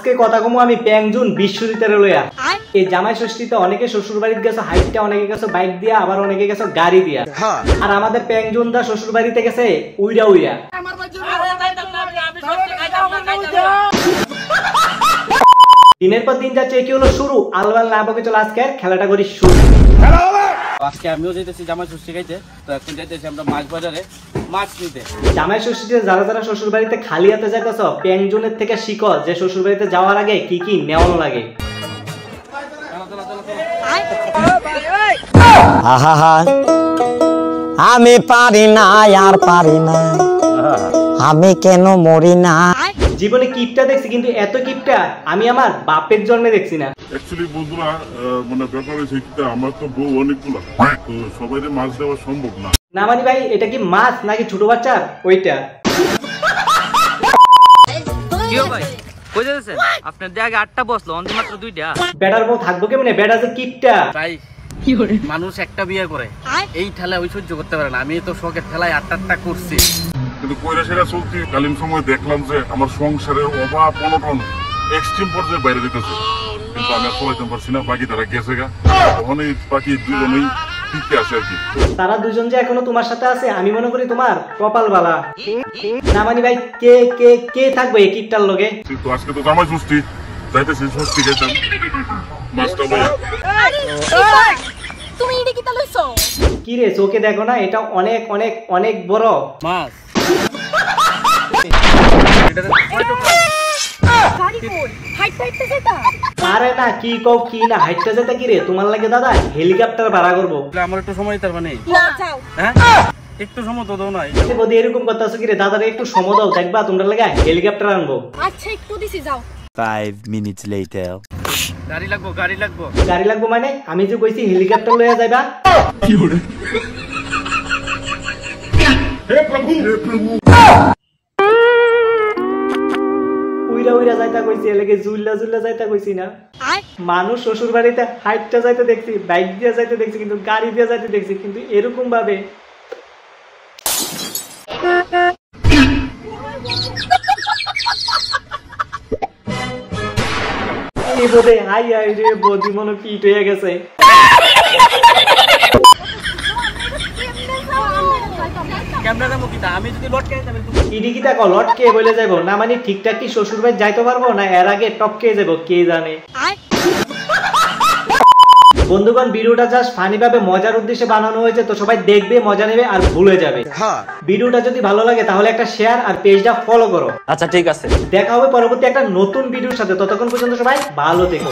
আজকে কথা কমু আমি প্যাংজুন বিশ্বজিতের লইয়া। এই জামাই ষষ্ঠীতে অনেকে শ্বশুর বাড়িতে গেছে হাইটটা, অনেকে গেছে বাইক দিয়া, আবার অনেকে গেছে গাড়ি দিয়া। আর আমাদের প্যাংজুন দা শ্বশুর বাড়িতে গেছে উইরা উইরা। দিনের পর দিন যাচ্ছে কি হলো শুরু, আলবাল না বকে চলো আজকে খেলাটা করি শুরু। আজকে আমিও যাইতেছি জামাই ষষ্ঠী খাইতে, তো এখন যাইতেছি আমরা মাছ বাজারে মাছ নিতে। জামাই ষষ্ঠীতে যারা যারা শ্বশুর বাড়িতে খালি হাতে যাইতেছ, প্যাংজুনের থেকে শিখো যে শ্বশুর বাড়িতে যাওয়ার আগে কি কি নেওয়ানো লাগে। আমি পারি না আর পারি না, আমি কেন মরি না। জীবনে কিপটা দেখছি, কিন্তু এত কিপটা আমি আমার বাপের জন্মে দেখছি না। অ্যাকচুয়ালি বন্ধুরা, মানে ব্যাপার হয়েছে আমার তো বউ অনেকগুলো, তো সবাই মাছ দেওয়া সম্ভব না। না মানে ভাই, এটা কি মাছ নাকি ছোট বাচ্চা ওইটা? কিও ভাই কই যাচ্ছেন? আপনার জায়গা 8টা বসলো, অন্তে মাত্র 2টা। বেটার বউ থাকবো কেমনে? বেটা যে কিপটা ভাই, মানুষ একটা বিয়ে করে এই ঠেলা ওই সহ্য করতে পারে না। আমি তো শখের ঠেলায় 8টা করছি, কিন্তু কইরা সেরা চলতি কালীন সময় দেখলাম যে আমার সংসারের অভাব অনটন এক্সট্রিম পর্যায়ে বাইরে যেতেছে, কিন্তু আমি আর চলাইতে পারছি না। বাকি তারা গেছে গা, ওখানেই বাকি দুজনেই টিকতে আছে আর কি। তারা দুজন যে এখনো তোমার সাথে আছে, আমি মনে করি তোমার কপাল বালা। না মানে ভাই, কে কে কে থাকবে এই কিপটার লগে? তো আজকে তো জামাই ষষ্ঠী, যাইতেছি ষষ্ঠী খাইতাম মাছটা বইয়া। তুমি এটা কি তালইছো? কি রে, চোখে দেখো না, এটা অনেক অনেক অনেক বড় মাছ। আরে না, কি কও কি না, হাইটটা যেতে কি রে তোমার লাগে দাদা? হেলিকপ্টার ভাড়া করবো। আমার একটু সময় তার মানে হ্যাঁ একটু সময় তো দাও না। বদি এরকম করতেছো কি রে? দাদারে একটু সময় দাও, দেখবা তোমরা লাগে হেলিকপ্টার আনবো। আচ্ছা একটু দিছি, যাও। 5 minutes later. গাড়ি লাগবো গাড়ি লাগবো। গাড়ি লাগবো মানে? আমি যে কইছি হেলিকপ্টার লইয়া যাইবা। কি হরে হে প্রভু, হে প্রভু। উইরা উইরা যাইতা কইছি, এলাকে জুল্লা জুল্লা যাইতা কইছি না। মানুষ শ্বশুর বাড়িতে হাইটটা যাইতে দেখছি, বাইক দিয়ে যাইতে দেখছি, কিন্তু গাড়ি দিয়ে যাইতে দেখছি, কিন্তু এরকম ভাবে এই বোধে হাই হাই রে বদি মনে পিট হয়ে গেছে। ক্যামেরা দাও কিটা, আমি যদি লটকে যাবে ইডি কিটা কল লটকে বলে যাইবো না মানে ঠিকঠাক কি শ্বশুর বাড়ি যাইতে পারবো না এর আগে টপকে যাবো কে জানে। বন্ধুগণ, ভিডিওটা জাস্ট ফানি ভাবে মজার উদ্দেশ্যে বানানো হয়েছে, তো সবাই দেখবে, মজা নেবে আর ভুলে যাবে। ভিডিওটা যদি ভালো লাগে তাহলে একটা শেয়ার আর পেজটা ফলো করো। আচ্ছা ঠিক আছে, দেখা হবে পরবর্তী একটা নতুন ভিডিওর সাথে। ততক্ষণ পর্যন্ত সবাই ভালো থেকো।